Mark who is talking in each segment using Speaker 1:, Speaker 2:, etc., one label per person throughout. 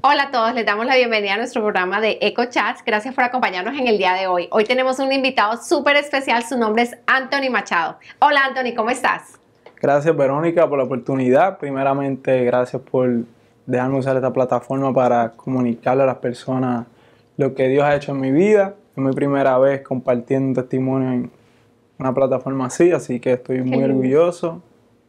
Speaker 1: Hola a todos, les damos la bienvenida a nuestro programa de Eco Chats. Gracias por acompañarnos en el día de hoy. Hoy tenemos un invitado súper especial, su nombre es Anthony Machado. Hola Anthony, ¿cómo estás?
Speaker 2: Gracias Verónica por la oportunidad. Primeramente, gracias por dejarme usar esta plataforma para comunicarle a las personas lo que Dios ha hecho en mi vida. Es mi primera vez compartiendo un testimonio en una plataforma así que estoy muy orgulloso,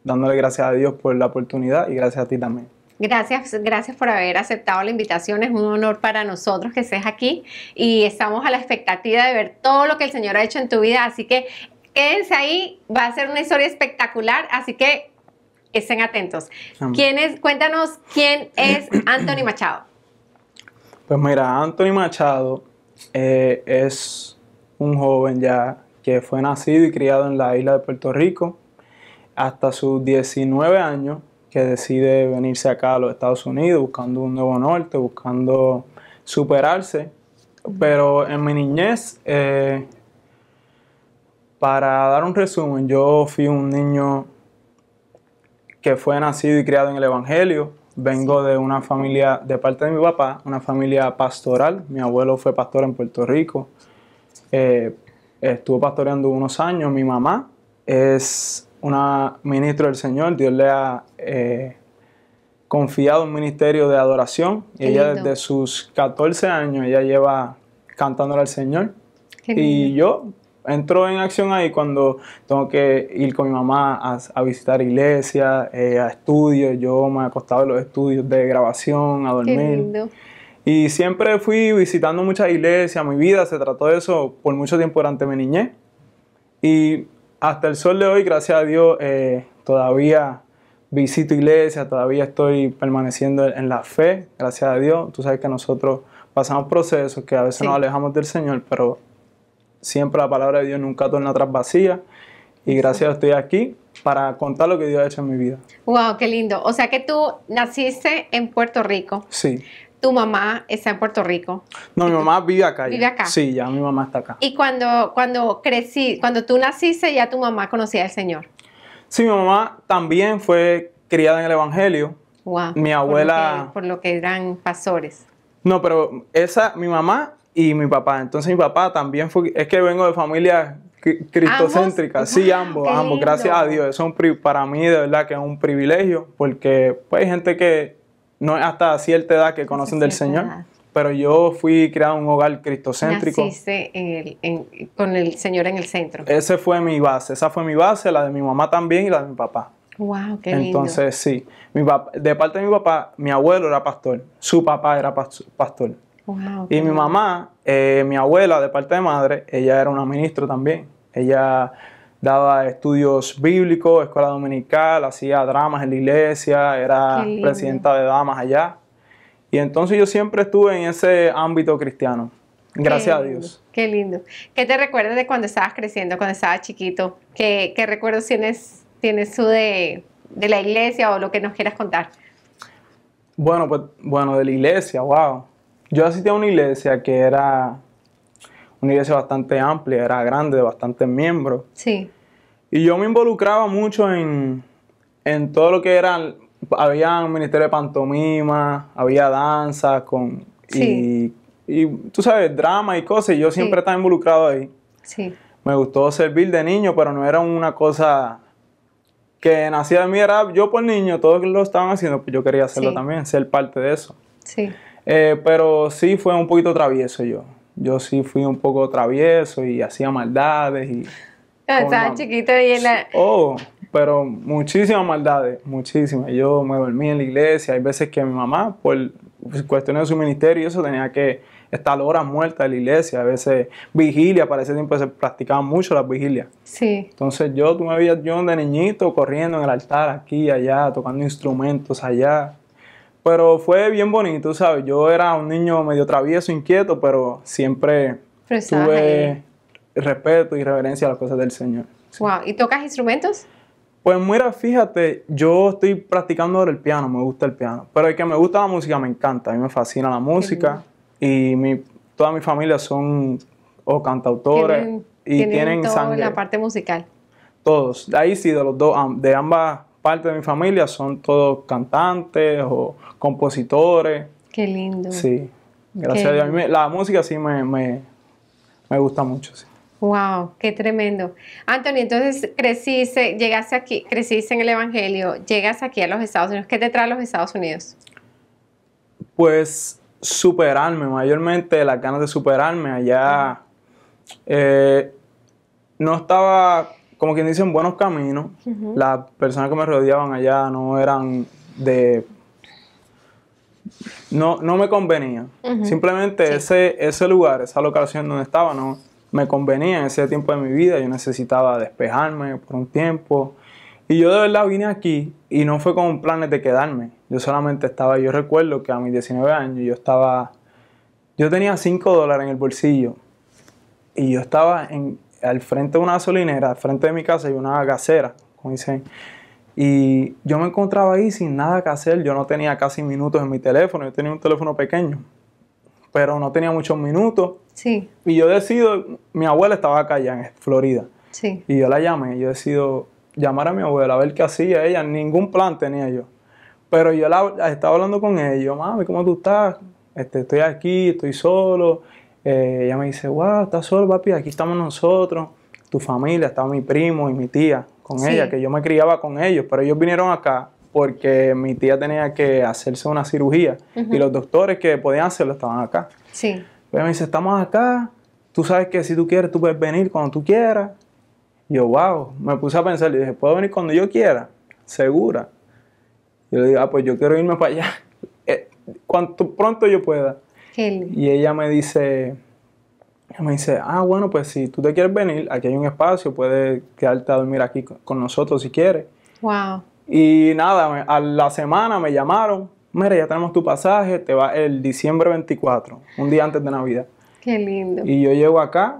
Speaker 2: dándole gracias a Dios por la oportunidad y gracias a ti también.
Speaker 1: Gracias por haber aceptado la invitación. Es un honor para nosotros que estés aquí y estamos a la expectativa de ver todo lo que el Señor ha hecho en tu vida. Así que quédense ahí, va a ser una historia espectacular, así que estén atentos. Cuéntanos quién es Anthony Machado.
Speaker 2: Pues mira, Anthony Machado es un joven ya que fue nacido y criado en la isla de Puerto Rico hasta sus 19 años, que decide venirse acá a los Estados Unidos buscando un nuevo norte, buscando superarse. Pero en mi niñez, para dar un resumen, yo fui un niño que fue nacido y criado en el Evangelio. Vengo de una familia, de parte de mi papá, una familia pastoral. Mi abuelo fue pastor en Puerto Rico. Estuvo pastoreando unos años. Mi mamá es una ministra del Señor. Dios le ha confiado un ministerio de adoración. Y ella desde sus 14 años, ella lleva cantándole al Señor. Y yo entro en acción ahí cuando tengo que ir con mi mamá a visitar iglesias, a estudios. Yo me acostaba en los estudios de grabación, a dormir.
Speaker 1: Qué lindo.
Speaker 2: Y siempre fui visitando muchas iglesias. Mi vida se trató de eso por mucho tiempo durante mi niñez. Y hasta el sol de hoy, gracias a Dios, todavía visito iglesias, todavía estoy permaneciendo en la fe, gracias a Dios. Tú sabes que nosotros pasamos procesos que a veces nos alejamos del Señor, pero siempre la palabra de Dios nunca torna atrás vacía. Y gracias a Dios estoy aquí para contar lo que Dios ha hecho en mi vida.
Speaker 1: Wow, qué lindo. O sea que tú naciste en Puerto Rico.
Speaker 2: Sí.
Speaker 1: ¿Tu mamá está en Puerto Rico?
Speaker 2: No, mi mamá vive acá.
Speaker 1: ¿Vive acá?
Speaker 2: Sí, ya mi mamá está acá.
Speaker 1: Y cuando tú naciste, ya tu mamá conocía al Señor.
Speaker 2: Sí, mi mamá también fue criada en el Evangelio.
Speaker 1: Wow.
Speaker 2: Mi abuela...
Speaker 1: Por lo que eran pastores.
Speaker 2: No, pero mi mamá y mi papá. Entonces mi papá también fue... Es que vengo de familia cristocéntrica.
Speaker 1: ¿Ambos?
Speaker 2: Sí,
Speaker 1: Wow,
Speaker 2: ambos. Gracias a Dios. Eso es para mí de verdad que es un privilegio porque pues, hay gente que no es hasta cierta edad que conocen del Señor. Pero yo fui criado en un hogar cristocéntrico.
Speaker 1: Naciste con el Señor en el centro.
Speaker 2: Esa fue mi base, la de mi mamá también y la de mi papá.
Speaker 1: Wow, qué lindo.
Speaker 2: Entonces, sí, de parte de mi papá, mi abuelo era pastor, su papá era pastor.
Speaker 1: Wow,
Speaker 2: Y mi mamá, mi abuela, de parte de madre, ella era una ministra también. Ella daba estudios bíblicos, escuela dominical, hacía dramas en la iglesia, era presidenta de damas allá. Y entonces yo siempre estuve en ese ámbito cristiano, gracias a Dios.
Speaker 1: Qué lindo. ¿Qué te recuerdas de cuando estabas creciendo, cuando estabas chiquito? ¿Qué recuerdos tienes tú de la iglesia o lo que nos quieras contar?
Speaker 2: Bueno, de la iglesia, wow. Yo asistí a una iglesia que era una iglesia bastante amplia, era grande, de bastantes miembros.
Speaker 1: Sí.
Speaker 2: Y yo me involucraba mucho en todo lo que eran... Había un ministerio de pantomima, había danza y tú sabes, drama y cosas, y yo siempre estaba involucrado ahí.
Speaker 1: Sí.
Speaker 2: Me gustó servir de niño, pero no era una cosa que nacía de mí, era yo por niño, todos lo estaban haciendo, pues yo quería hacerlo también, ser parte de eso.
Speaker 1: Sí.
Speaker 2: Pero sí fue un poquito travieso yo. Yo sí fui un poco travieso y hacía maldades.
Speaker 1: Estaba chiquito y en la...
Speaker 2: Pero muchísimas maldades, muchísimas. Yo me dormí en la iglesia. Hay veces que mi mamá, por cuestiones de su ministerio y eso, tenía que estar horas muertas en la iglesia. A veces vigilia, para ese tiempo se practicaban mucho las vigilias.
Speaker 1: Sí.
Speaker 2: Entonces tú me veías yo de niñito corriendo en el altar aquí y allá, tocando instrumentos allá. Pero fue bien bonito, ¿sabes? Yo era un niño medio travieso, inquieto, pero siempre tuve respeto y reverencia a las cosas del Señor.
Speaker 1: Sí. Wow. ¿Y tocas instrumentos?
Speaker 2: Pues mira, fíjate, yo estoy practicando ahora el piano, me gusta el piano. Pero el que me gusta la música me encanta, a mí me fascina la música. Y toda mi familia son cantautores y tienen sangre.
Speaker 1: La parte musical.
Speaker 2: Todos, de ahí sí, de los dos, de ambas partes de mi familia son todos cantantes o compositores.
Speaker 1: Qué lindo.
Speaker 2: Sí, gracias a Dios. La música sí me gusta mucho, sí.
Speaker 1: Wow, qué tremendo. Anthony, entonces llegaste aquí, creciste en el Evangelio, llegas aquí a los Estados Unidos. ¿Qué te trae a los Estados Unidos?
Speaker 2: Pues superarme, mayormente las ganas de superarme. Allá no estaba, como quien dice, en buenos caminos. Las personas que me rodeaban allá no eran no me convenían. Simplemente ese lugar, esa locación donde estaba, no me convenía en ese tiempo de mi vida. Yo necesitaba despejarme por un tiempo. Y yo de verdad vine aquí y no fue con planes de quedarme. Yo recuerdo que a mis 19 años yo tenía $5 en el bolsillo. Y yo estaba al frente de una gasolinera, al frente de mi casa y una gasera, como dicen. Y yo me encontraba ahí sin nada que hacer. Yo no tenía casi minutos en mi teléfono. Yo tenía un teléfono pequeño, pero no tenía muchos minutos.
Speaker 1: Sí.
Speaker 2: Y yo decido, mi abuela estaba acá allá en Florida.
Speaker 1: Sí.
Speaker 2: Y yo la llamé. Yo decido llamar a mi abuela a ver qué hacía ella. Ningún plan tenía yo. Pero yo estaba hablando con ella. Yo, mami, ¿cómo tú estás? Estoy aquí, estoy solo. Ella me dice, wow, ¿estás solo, papi? Aquí estamos nosotros, tu familia, estaba mi primo y mi tía con ella, que yo me criaba con ellos, pero ellos vinieron acá porque mi tía tenía que hacerse una cirugía y los doctores que podían hacerlo estaban acá.
Speaker 1: Sí.
Speaker 2: Pero me dice, estamos acá, tú sabes que si tú quieres, tú puedes venir cuando tú quieras. Y yo, wow, me puse a pensar y dije, ¿puedo venir cuando yo quiera? ¿Segura? Y yo le digo, pues yo quiero irme para allá, cuanto pronto yo pueda. Y ella me dice, bueno, pues si tú te quieres venir, aquí hay un espacio, puedes quedarte a dormir aquí con nosotros si quieres.
Speaker 1: Wow.
Speaker 2: Y nada, a la semana me llamaron, mira, ya tenemos tu pasaje, te va el diciembre 24, un día antes de Navidad.
Speaker 1: Qué lindo.
Speaker 2: Y yo llego acá.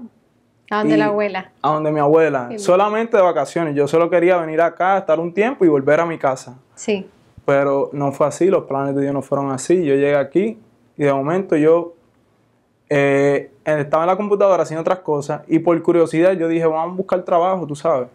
Speaker 1: ¿A donde la abuela?
Speaker 2: A donde mi abuela, solamente de vacaciones. Yo solo quería venir acá, estar un tiempo y volver a mi casa.
Speaker 1: Sí.
Speaker 2: Pero no fue así, los planes de Dios no fueron así. Yo llegué aquí y de momento yo estaba en la computadora haciendo otras cosas y por curiosidad yo dije, vamos a buscar trabajo, tú sabes.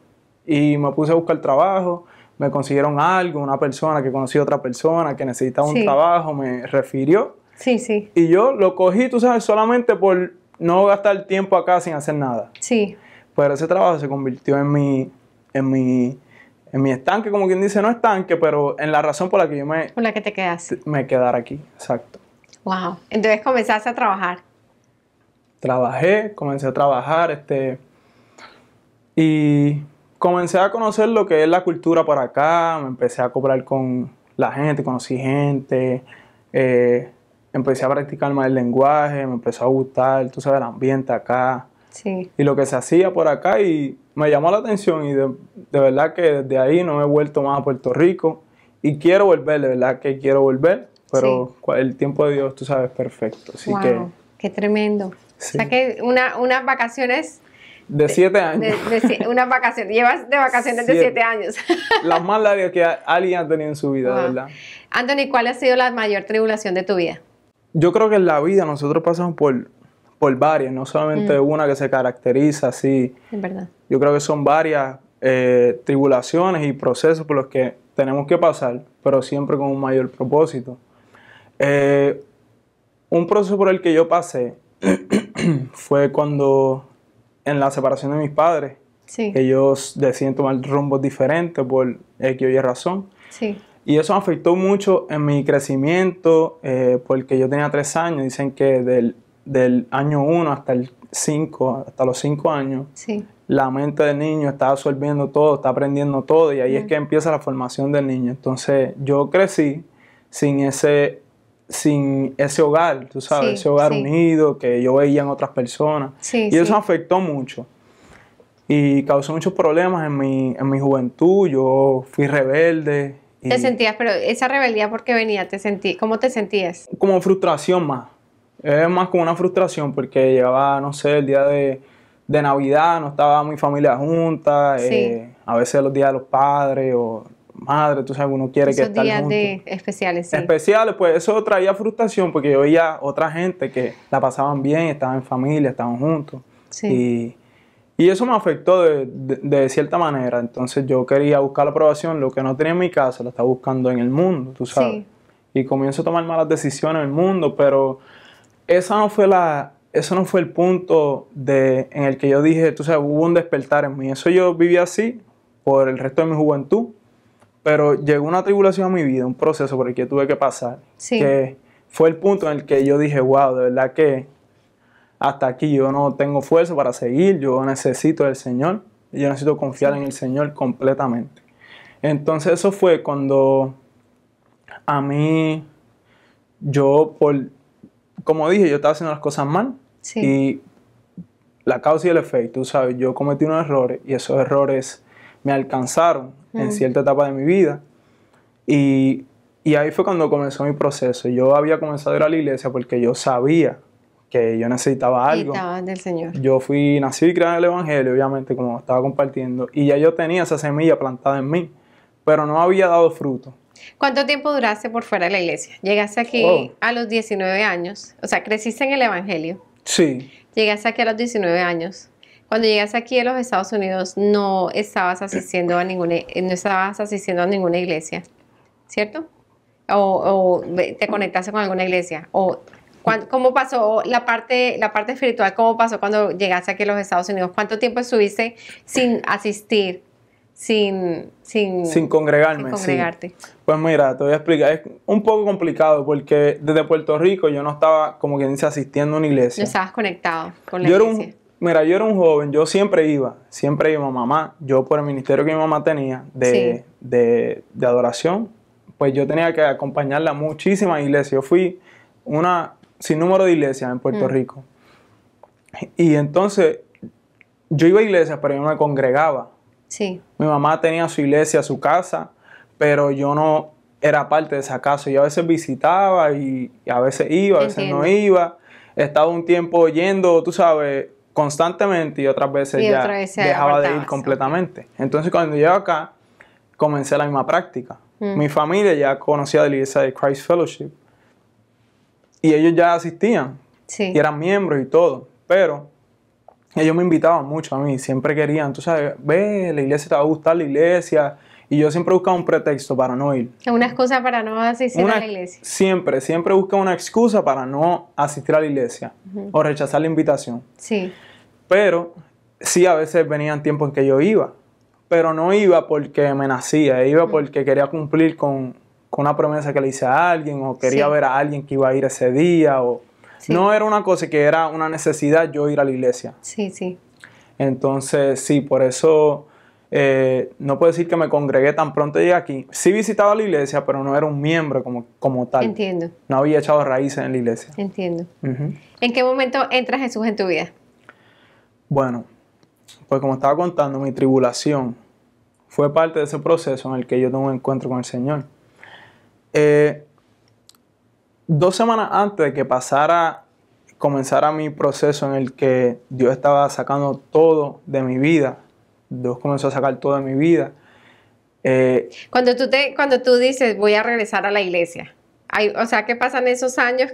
Speaker 2: Y me puse a buscar trabajo, me consiguieron algo, una persona que conocí a otra persona que necesitaba un trabajo, me refirió.
Speaker 1: Sí, sí.
Speaker 2: Y yo lo cogí, tú sabes, solamente por no gastar tiempo acá sin hacer nada.
Speaker 1: Sí.
Speaker 2: Pero ese trabajo se convirtió en mi estanque, como quien dice, no estanque, pero en la razón por la que yo
Speaker 1: por la que te quedaste.
Speaker 2: me quedara aquí, exacto.
Speaker 1: Wow. Entonces comenzaste a trabajar.
Speaker 2: Comencé a trabajar, y comencé a conocer lo que es la cultura por acá, me empecé a acoplar con la gente, conocí gente, empecé a practicar más el lenguaje, me empezó a gustar, tú sabes, el ambiente acá.
Speaker 1: Sí.
Speaker 2: Y lo que se hacía por acá y me llamó la atención y de verdad que desde ahí no me he vuelto más a Puerto Rico y quiero volver, de verdad que quiero volver, pero el tiempo de Dios, tú sabes, perfecto. Así que,
Speaker 1: qué tremendo.
Speaker 2: Sí.
Speaker 1: O sea que unas vacaciones...
Speaker 2: De 7 años.
Speaker 1: Unas vacaciones. Llevas de vacaciones de 7 años.
Speaker 2: Las más largas que alguien ha tenido en su vida, de verdad.
Speaker 1: Anthony, ¿cuál ha sido la mayor tribulación de tu vida?
Speaker 2: Yo creo que en la vida nosotros pasamos por varias, no solamente una que se caracteriza así.
Speaker 1: Es verdad.
Speaker 2: Yo creo que son varias tribulaciones y procesos por los que tenemos que pasar, pero siempre con un mayor propósito. Un proceso por el que yo pasé fue cuando en la separación de mis padres, ellos deciden tomar rumbos diferentes por X o Y razón. Sí. Y eso me afectó mucho en mi crecimiento, porque yo tenía 3 años. Dicen que del año 1 hasta los 5 años, la mente del niño está absorbiendo todo, está aprendiendo todo, y ahí es que empieza la formación del niño. Entonces yo crecí sin ese hogar, tú sabes, ese hogar unido que yo veía en otras personas. Y eso me afectó mucho. Y causó muchos problemas en mi juventud. Yo fui rebelde.
Speaker 1: ¿Te sentías, pero esa rebeldía por qué venía? ¿Cómo te sentías?
Speaker 2: Como frustración más. Es más como una frustración porque llegaba, no sé, el día de Navidad, no estaba mi familia junta. A veces los días de los padres o madre, tú sabes, uno quiere que estar juntos.
Speaker 1: Esos días especiales,
Speaker 2: Especiales, pues eso traía frustración porque yo veía otra gente que la pasaban bien, estaban en familia, estaban juntos. Y eso me afectó de cierta manera. Entonces yo quería buscar la aprobación, lo que no tenía en mi casa, lo estaba buscando en el mundo, tú sabes. y comienzo a tomar malas decisiones en el mundo, pero eso no fue el punto en el que yo dije, tú sabes, hubo un despertar en mí. Eso yo viví así por el resto de mi juventud, pero llegó una tribulación a mi vida, un proceso por el que tuve que pasar,
Speaker 1: Sí.
Speaker 2: que fue el punto en el que yo dije, wow, de verdad que hasta aquí yo no tengo fuerza para seguir, yo necesito del Señor, yo necesito confiar en el Señor completamente. Entonces eso fue cuando a mí, como dije, yo estaba haciendo las cosas mal,
Speaker 1: Sí.
Speaker 2: y la causa y el efecto, tú sabes, yo cometí unos errores y esos errores me alcanzaron en cierta etapa de mi vida, y ahí fue cuando comenzó mi proceso. Yo había comenzado a ir a la iglesia porque yo sabía que yo necesitaba algo.
Speaker 1: Necesitabas del Señor.
Speaker 2: Yo fui nacido y criado en el Evangelio, obviamente, como estaba compartiendo, y ya yo tenía esa semilla plantada en mí, pero no había dado fruto.
Speaker 1: ¿Cuánto tiempo duraste por fuera de la iglesia? Llegaste aquí a los 19 años, o sea, creciste en el Evangelio.
Speaker 2: Sí,
Speaker 1: Llegaste aquí a los 19 años. Cuando llegaste aquí a los Estados Unidos, no estabas asistiendo a ninguna iglesia, ¿cierto? O te conectaste con alguna iglesia. ¿Cómo pasó la parte espiritual? ¿Cómo pasó cuando llegaste aquí a los Estados Unidos? ¿Cuánto tiempo estuviste sin asistir, sin
Speaker 2: congregarme.
Speaker 1: sin congregarte?
Speaker 2: Sí. Pues mira, te voy a explicar. Es un poco complicado porque desde Puerto Rico yo no estaba, como quien dice, asistiendo a una iglesia.
Speaker 1: No estabas conectado con la
Speaker 2: Yo
Speaker 1: iglesia.
Speaker 2: yo era un joven, yo siempre iba a mamá. Yo por el ministerio que mi mamá tenía de adoración, pues yo tenía que acompañarla a muchísimas iglesias. Yo fui una sin número de iglesias en Puerto Rico. Y entonces yo iba a iglesias, pero yo no me congregaba.
Speaker 1: Sí.
Speaker 2: Mi mamá tenía su iglesia, su casa, pero yo no era parte de esa casa. Yo a veces visitaba y a veces iba, a veces no iba. Estaba un tiempo yendo, tú sabes, constantemente, y otras veces ya dejaba de ir completamente. Entonces cuando llego acá, comencé la misma práctica. Mi familia ya conocía de la iglesia de Christ Fellowship y ellos ya asistían y eran miembros y todo, pero ellos me invitaban mucho a mí, siempre querían, tú sabes, ve, la iglesia te va a gustar, la iglesia, y yo siempre buscaba un pretexto para no ir.
Speaker 1: Una excusa para no asistir a la iglesia.
Speaker 2: Siempre buscaba una excusa para no asistir a la iglesia o rechazar la invitación.
Speaker 1: Sí.
Speaker 2: Pero sí, a veces venían tiempos en que yo iba, pero no iba porque me nacía, iba porque quería cumplir con una promesa que le hice a alguien, o quería ver a alguien que iba a ir ese día, o no era una cosa que era una necesidad yo ir a la iglesia.
Speaker 1: Sí, sí.
Speaker 2: Entonces, sí, por eso no puedo decir que me congregué tan pronto llegué aquí. Sí visitaba la iglesia, pero no era un miembro como tal.
Speaker 1: Entiendo.
Speaker 2: No había echado raíces en la iglesia.
Speaker 1: Entiendo. ¿En qué momento entra Jesús en tu vida?
Speaker 2: Bueno, pues como estaba contando, mi tribulación fue parte de ese proceso en el que yo tuve un encuentro con el Señor. 2 semanas antes de que comenzara mi proceso en el que Dios estaba sacando todo de mi vida, Dios comenzó a sacar todo de mi vida.
Speaker 1: Cuando tú dices, voy a regresar a la iglesia, o sea, ¿qué pasan esos años?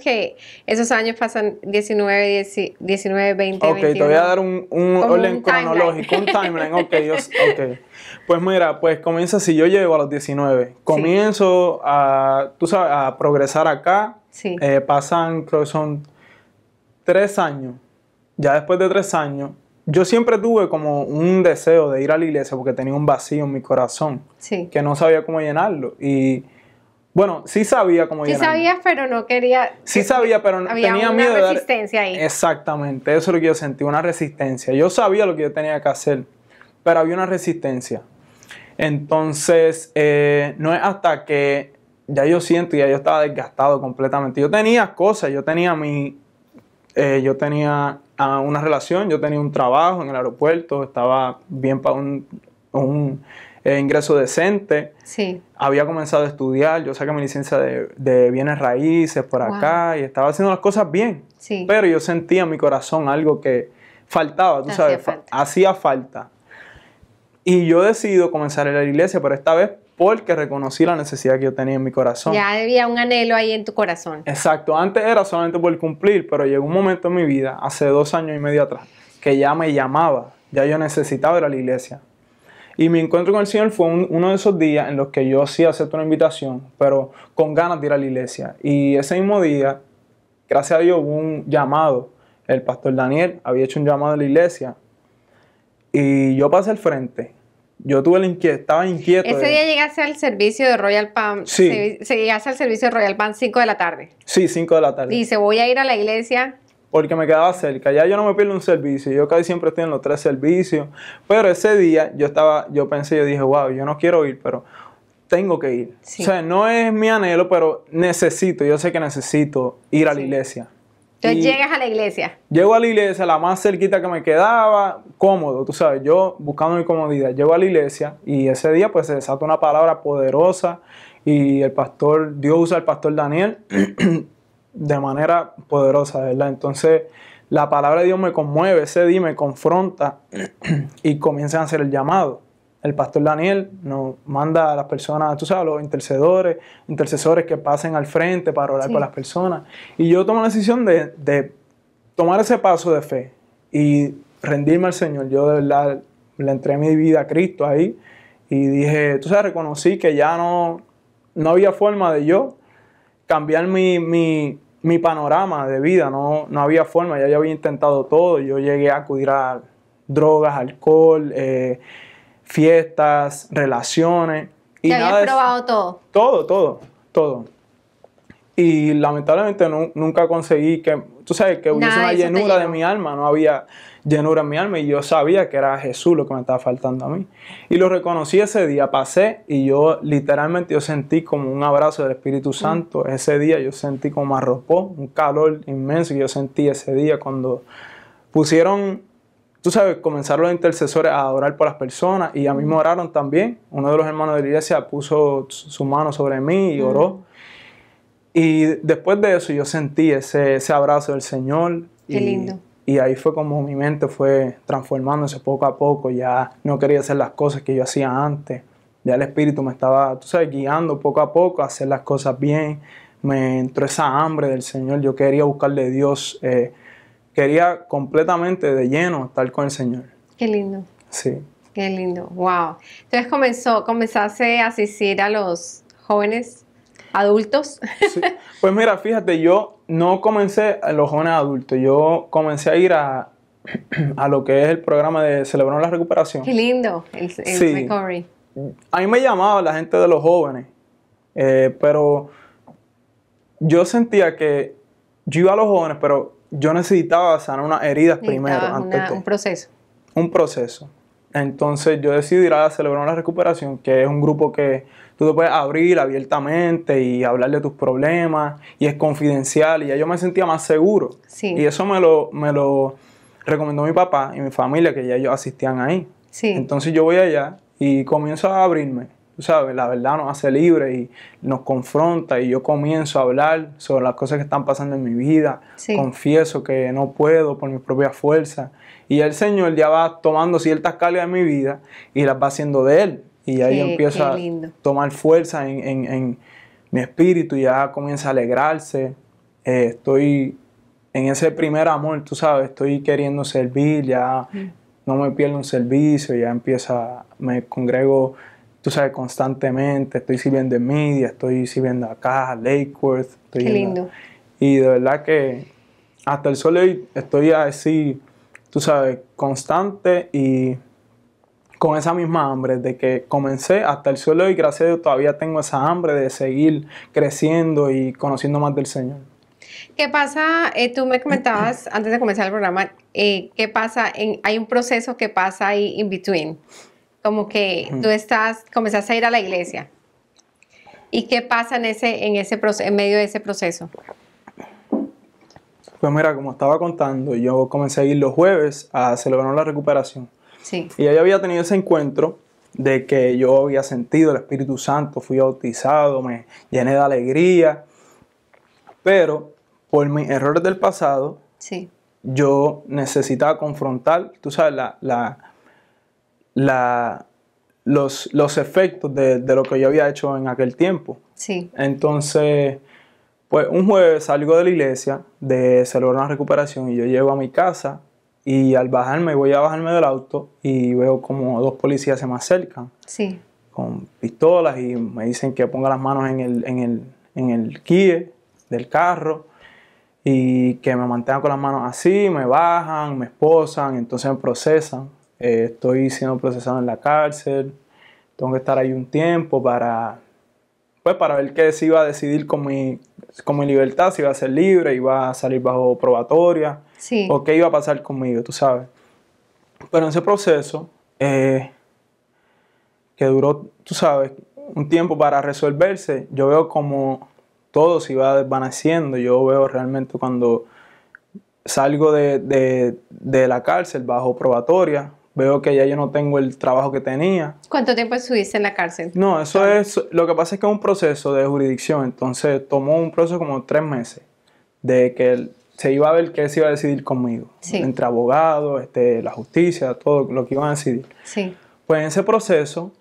Speaker 1: Esos años pasan 19, 20,
Speaker 2: Ok,
Speaker 1: 21.
Speaker 2: te voy a dar un orden cronológico, un timeline. Ok. Pues mira, pues comienza así. Yo llego a los 19. Comienzo a progresar acá.
Speaker 1: Sí.
Speaker 2: Pasan, creo que son 3 años. Ya después de 3 años, yo siempre tuve como un deseo de ir a la iglesia porque tenía un vacío en mi corazón.
Speaker 1: Sí.
Speaker 2: Que no sabía cómo llenarlo. Y bueno, sí sabía cómo llenarlo.
Speaker 1: Sí sabías, pero no quería.
Speaker 2: Sí sabía, pero tenía miedo de dar.
Speaker 1: Había una resistencia ahí.
Speaker 2: Exactamente, eso es lo que yo sentí, una resistencia. Yo sabía lo que yo tenía que hacer, pero había una resistencia. Entonces, no es hasta que ya yo siento, ya yo estaba desgastado completamente. Yo tenía cosas, yo tenía una relación, yo tenía un trabajo en el aeropuerto, estaba bien para un ingreso decente.
Speaker 1: Sí.
Speaker 2: Había comenzado a estudiar, yo saqué mi licencia de bienes raíces por acá y estaba haciendo las cosas bien.
Speaker 1: Sí.
Speaker 2: Pero yo sentía en mi corazón algo que faltaba, tú sabes, hacía falta. Y yo decido comenzar a ir a la iglesia, pero esta vez porque reconocí la necesidad que yo tenía en mi corazón.
Speaker 1: Ya había un anhelo ahí en tu corazón.
Speaker 2: Exacto, antes era solamente por cumplir, pero llegó un momento en mi vida, hace 2 años y medio atrás, que ya me llamaba, ya yo necesitaba ir a la iglesia. Y mi encuentro con el Señor fue uno de esos días en los que yo sí acepto una invitación, pero con ganas de ir a la iglesia. Y ese mismo día, gracias a Dios, hubo un llamado. El pastor Daniel había hecho un llamado a la iglesia y yo pasé al frente. Yo tuve estaba inquieto.
Speaker 1: Ese día llegaste al servicio de Royal Palm.
Speaker 2: Sí.
Speaker 1: Llegaste al servicio de Royal Palm 5 de la tarde.
Speaker 2: Sí, 5 de la tarde.
Speaker 1: Dice, voy a ir a la iglesia.
Speaker 2: Porque me quedaba cerca. Ya yo no me pierdo un servicio. Yo casi siempre estoy en los 3 servicios. Pero ese día yo dije, wow, yo no quiero ir, pero tengo que ir.
Speaker 1: Sí.
Speaker 2: O sea, no es mi anhelo, pero yo sé que necesito ir a la iglesia.
Speaker 1: Entonces llegas a la iglesia.
Speaker 2: Llego a la iglesia, la más cerquita que me quedaba, cómodo, tú sabes, yo buscando mi comodidad. Llego a la iglesia y ese día pues se desata una palabra poderosa y Dios usa al pastor Daniel de manera poderosa, ¿verdad? Entonces la palabra de Dios me conmueve ese día, me confronta y comienzan a hacer el llamado. El pastor Daniel nos manda a las personas, tú sabes, los intercesores que pasen al frente para orar por las personas. Y yo tomo la decisión de tomar ese paso de fe y rendirme al Señor. Yo de verdad le entregué mi vida a Cristo ahí y dije, tú sabes, reconocí que ya no había forma de yo cambiar mi panorama de vida, no había forma, ya yo había intentado todo. Yo llegué a acudir a drogas, alcohol, fiestas, relaciones. Y
Speaker 1: ¿te habías probado todo?
Speaker 2: Todo. Y lamentablemente nunca conseguí que hubiese una llenura de mi alma, no había llenura en mi alma y yo sabía que era Jesús lo que me estaba faltando a mí. Y lo reconocí ese día, pasé y yo literalmente sentí como un abrazo del Espíritu Santo. Ese día yo sentí como me arropó, un calor inmenso que yo sentí ese día cuando pusieron... Tú sabes, comenzaron los intercesores a orar por las personas y a mí me oraron también. Uno de los hermanos de la iglesia puso su mano sobre mí y oró. Y después de eso yo sentí ese abrazo del Señor.
Speaker 1: Qué lindo.
Speaker 2: Y ahí fue como mi mente fue transformándose poco a poco. Ya no quería hacer las cosas que yo hacía antes. Ya el Espíritu me estaba, tú sabes, guiando poco a poco a hacer las cosas bien. Me entró esa hambre del Señor. Yo quería buscarle a Dios. Quería completamente de lleno estar con el Señor.
Speaker 1: Qué lindo.
Speaker 2: Sí.
Speaker 1: Qué lindo. Wow. Entonces comenzaste a asistir a los jóvenes adultos.
Speaker 2: Sí. Pues mira, fíjate, yo no comencé a los jóvenes adultos. Yo comencé a ir a lo que es el programa de Celebrando la Recuperación.
Speaker 1: Qué lindo. El recovery.
Speaker 2: A mí me llamaba la gente de los jóvenes. Pero yo sentía que yo iba a los jóvenes, pero yo necesitaba sanar unas heridas primero.
Speaker 1: Un proceso.
Speaker 2: Un proceso. Entonces yo decidí ir a Celebrar la Recuperación, que es un grupo que tú te puedes abrir abiertamente y hablar de tus problemas y es confidencial y ya yo me sentía más seguro.
Speaker 1: Sí.
Speaker 2: Y eso me lo recomendó mi papá y mi familia, que ya ellos asistían ahí.
Speaker 1: Sí.
Speaker 2: Entonces yo voy allá y comienzo a abrirme. Tú sabes, la verdad nos hace libres y nos confronta y yo comienzo a hablar sobre las cosas que están pasando en mi vida.
Speaker 1: Sí.
Speaker 2: Confieso que no puedo por mi propia fuerza. Y el Señor ya va tomando ciertas cargas de mi vida y las va haciendo de Él. Y ahí empiezo a tomar fuerza en mi espíritu y ya comienza a alegrarse. Estoy en ese primer amor, tú sabes, estoy queriendo servir, ya no me pierdo un servicio, ya me congrego, tú sabes, constantemente, estoy sirviendo en media, estoy sirviendo acá, Lake Worth.
Speaker 1: Qué lindo.
Speaker 2: Y de verdad que hasta el sol de hoy estoy así, tú sabes, constante y con esa misma hambre de que comencé hasta el sol de hoy, gracias a Dios todavía tengo esa hambre de seguir creciendo y conociendo más del Señor.
Speaker 1: ¿Qué pasa? Tú me comentabas antes de comenzar el programa, ¿qué pasa? Hay un proceso que pasa ahí in between. Como que tú comenzaste a ir a la iglesia. ¿Y qué pasa en medio de ese proceso?
Speaker 2: Pues mira, como estaba contando, yo comencé a ir los jueves a celebrar la recuperación.
Speaker 1: Sí.
Speaker 2: Y yo había tenido ese encuentro de que yo había sentido el Espíritu Santo, fui bautizado, me llené de alegría. Pero por mis errores del pasado,
Speaker 1: sí,
Speaker 2: yo necesitaba confrontar, tú sabes, los efectos de lo que yo había hecho en aquel tiempo.
Speaker 1: Sí.
Speaker 2: Entonces, pues un jueves salgo de la iglesia de celebrar una recuperación y yo llego a mi casa y al bajarme, voy a bajarme del auto y veo como dos policías se me acercan
Speaker 1: Sí.
Speaker 2: con pistolas y me dicen que ponga las manos en el quille del carro y que me mantenga con las manos así, me bajan, me esposan, entonces me procesan. Estoy siendo procesado en la cárcel, tengo que estar ahí un tiempo pues para ver qué se iba a decidir con mi libertad, si iba a ser libre, iba a salir bajo probatoria,
Speaker 1: Sí.
Speaker 2: o qué iba a pasar conmigo, tú sabes. Pero en ese proceso, que duró, tú sabes, un tiempo para resolverse, yo veo como todo se iba desvaneciendo. Yo veo realmente cuando salgo de la cárcel bajo probatoria, veo que ya yo no tengo el trabajo que tenía.
Speaker 1: ¿Cuánto tiempo estuviste en la cárcel?
Speaker 2: No, eso es, lo que pasa es que es un proceso de jurisdicción, entonces tomó un proceso como 3 meses de que se iba a ver qué se iba a decidir conmigo,
Speaker 1: Sí.
Speaker 2: entre abogados, la justicia, todo lo que iban a decidir.
Speaker 1: Sí.
Speaker 2: Pues en ese proceso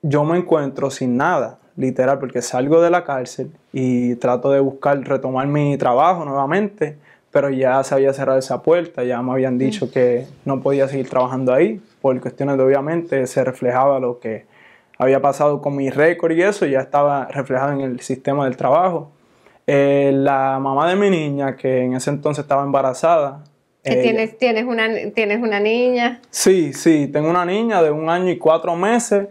Speaker 2: yo me encuentro sin nada, literal, porque salgo de la cárcel y trato de buscar, retomar mi trabajo nuevamente, pero ya se había cerrado esa puerta, ya me habían dicho que no podía seguir trabajando ahí, por cuestiones de obviamente se reflejaba lo que había pasado con mi récord y eso, ya estaba reflejado en el sistema del trabajo. La mamá de mi niña, que en ese entonces estaba embarazada.
Speaker 1: ¿Que tienes una niña?
Speaker 2: Sí, tengo una niña de 1 año y 4 meses,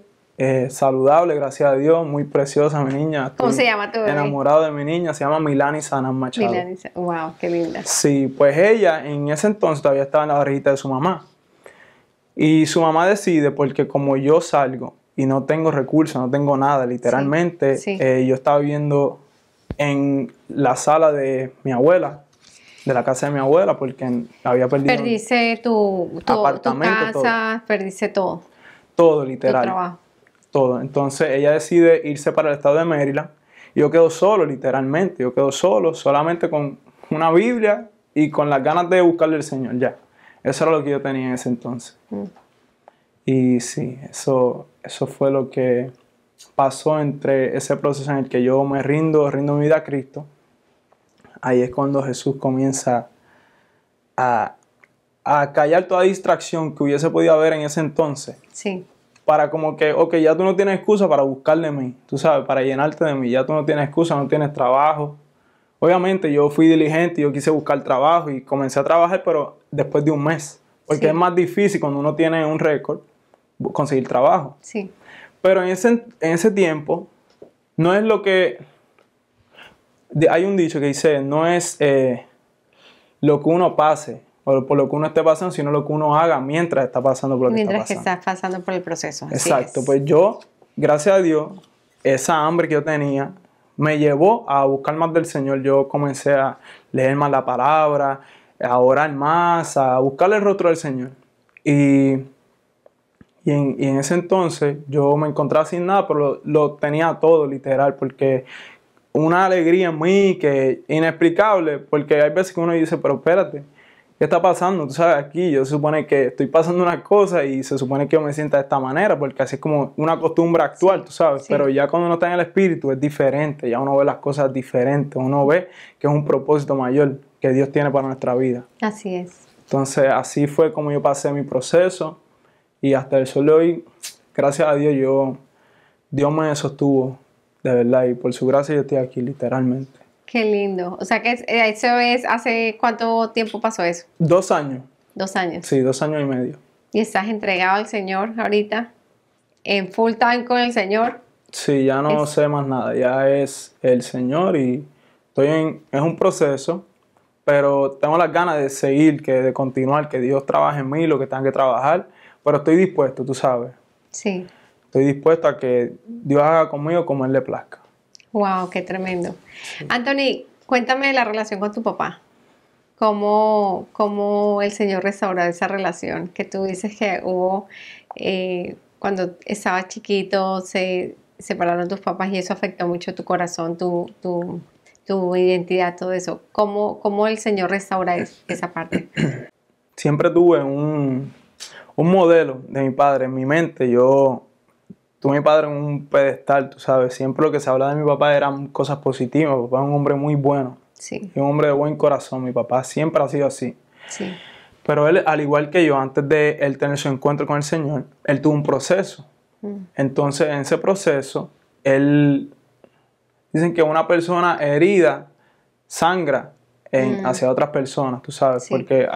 Speaker 2: saludable, gracias a Dios, muy preciosa mi niña.
Speaker 1: ¿Cómo se llama tu bebé?
Speaker 2: Enamorado de mi niña, se llama Milani Sanan Machado.
Speaker 1: Wow, qué linda.
Speaker 2: Sí, pues ella en ese entonces todavía estaba en la barriguita de su mamá. Y su mamá decide, porque como yo salgo y no tengo recursos, no tengo nada, literalmente,
Speaker 1: Sí.
Speaker 2: yo estaba viviendo en la sala de mi abuela, de la casa de mi abuela, porque había perdido
Speaker 1: Perdiste tu
Speaker 2: apartamento,
Speaker 1: casa, perdiste todo,
Speaker 2: todo,
Speaker 1: tu
Speaker 2: literal,
Speaker 1: trabajo.
Speaker 2: todo. Entonces ella decide irse para el estado de Maryland y yo quedo solo, literalmente, yo quedo solo, solamente con una Biblia y con las ganas de buscarle al Señor, ya. Eso era lo que yo tenía en ese entonces. Y sí, eso fue lo que pasó entre ese proceso en el que yo me rindo mi vida a Cristo. Ahí es cuando Jesús comienza a callar toda distracción que hubiese podido haber en ese entonces.
Speaker 1: Sí.
Speaker 2: Para como que, ok, ya tú no tienes excusa para buscar de mí, tú sabes, para llenarte de mí. Ya tú no tienes excusa, no tienes trabajo. Obviamente yo fui diligente, yo quise buscar trabajo y comencé a trabajar, pero después de 1 mes. Porque
Speaker 1: Sí.
Speaker 2: es más difícil cuando uno tiene un récord conseguir trabajo.
Speaker 1: Sí.
Speaker 2: Pero en ese tiempo, no es lo que... Hay un dicho que dice, no es lo que uno pase o por lo que uno esté pasando, sino lo que uno haga mientras está pasando por lo que está
Speaker 1: Mientras que
Speaker 2: pasando.
Speaker 1: estás pasando por el proceso. Así
Speaker 2: Exacto,
Speaker 1: es.
Speaker 2: pues yo, gracias a Dios, esa hambre que yo tenía me llevó a buscar más del Señor. Yo comencé a leer más la palabra, a orar más, a buscarle el rostro del Señor. Y en ese entonces yo me encontraba sin nada, pero lo tenía todo, literal, porque una alegría en mí que inexplicable, porque hay veces que uno dice, pero espérate, ¿qué está pasando? Tú sabes, aquí yo se supone que estoy pasando una cosa y se supone que yo me sienta de esta manera, porque así es como una costumbre actual, tú sabes,
Speaker 1: sí.
Speaker 2: Pero ya cuando uno está en el espíritu es diferente, ya uno ve las cosas diferentes, uno ve que es un propósito mayor que Dios tiene para nuestra vida.
Speaker 1: Así es.
Speaker 2: Entonces así fue como yo pasé mi proceso y hasta el sol de hoy, gracias a Dios, Dios me sostuvo, de verdad, y por su gracia yo estoy aquí, literalmente.
Speaker 1: Qué lindo. O sea que eso es, ¿hace cuánto tiempo pasó eso?
Speaker 2: 2 años.
Speaker 1: 2 años.
Speaker 2: Sí, 2 años y medio.
Speaker 1: ¿Y estás entregado al Señor ahorita? ¿En full time con el Señor?
Speaker 2: Sí, ya no sé más nada, ya es el Señor y es un proceso, pero tengo las ganas de seguir, de continuar, que Dios trabaje en mí, lo que tenga que trabajar, pero estoy dispuesto, tú sabes.
Speaker 1: Sí.
Speaker 2: Estoy dispuesto a que Dios haga conmigo como Él le plazca.
Speaker 1: Wow, qué tremendo. Sí. Anthony, cuéntame de la relación con tu papá. ¿Cómo el Señor restauró esa relación? Que tú dices que hubo, cuando estabas chiquito, se separaron tus papás y eso afectó mucho tu corazón, tu identidad, todo eso. ¿Cómo el Señor restaura esa parte?
Speaker 2: Siempre tuve un modelo de mi padre en mi mente. Tuve a mi padre en un pedestal, tú sabes. Siempre lo que se hablaba de mi papá eran cosas positivas. Mi papá es un hombre muy bueno.
Speaker 1: Sí.
Speaker 2: Es un hombre de buen corazón. Mi papá siempre ha sido así.
Speaker 1: Sí.
Speaker 2: Pero él, al igual que yo, antes de él tener su encuentro con el Señor, él tuvo un proceso. Entonces, en ese proceso, dicen que una persona herida sangra hacia otras personas, tú sabes,
Speaker 1: Sí.
Speaker 2: porque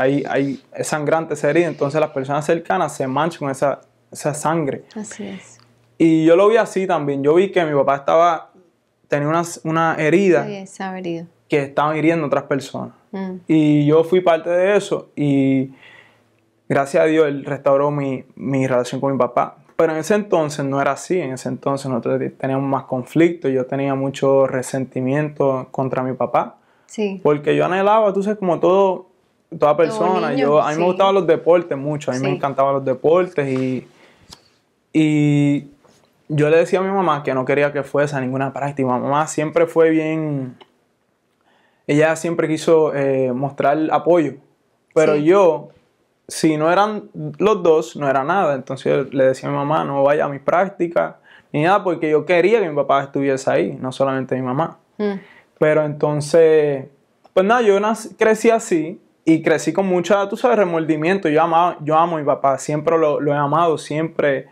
Speaker 2: es sangrante esa herida, entonces las personas cercanas se manchan con esa sangre.
Speaker 1: Así es.
Speaker 2: Y yo lo vi así también. Yo vi que mi papá tenía una herida
Speaker 1: Sí, estaba herido.
Speaker 2: que estaba hiriendo a otras personas. Y yo fui parte de eso y gracias a Dios él restauró mi relación con mi papá. Pero en ese entonces no era así. En ese entonces nosotros teníamos más conflictos. Yo tenía mucho resentimiento contra mi papá.
Speaker 1: Sí.
Speaker 2: Porque yo anhelaba, tú sabes, como toda persona.
Speaker 1: niño,
Speaker 2: A mí
Speaker 1: sí.
Speaker 2: me gustaban los deportes mucho. A mí me
Speaker 1: Sí.
Speaker 2: encantaban los deportes y yo le decía a mi mamá que no quería que fuese a ninguna práctica. Mi mamá siempre fue bien... Ella siempre quiso mostrar apoyo. Pero
Speaker 1: Sí.
Speaker 2: yo, si no eran los dos, no era nada. Entonces le decía a mi mamá, no vaya a mis prácticas ni nada, porque yo quería que mi papá estuviese ahí, no solamente mi mamá. Pero entonces, pues nada, crecí así y crecí con mucha, tú sabes, remordimiento. Yo amo a mi papá, siempre lo he amado, siempre.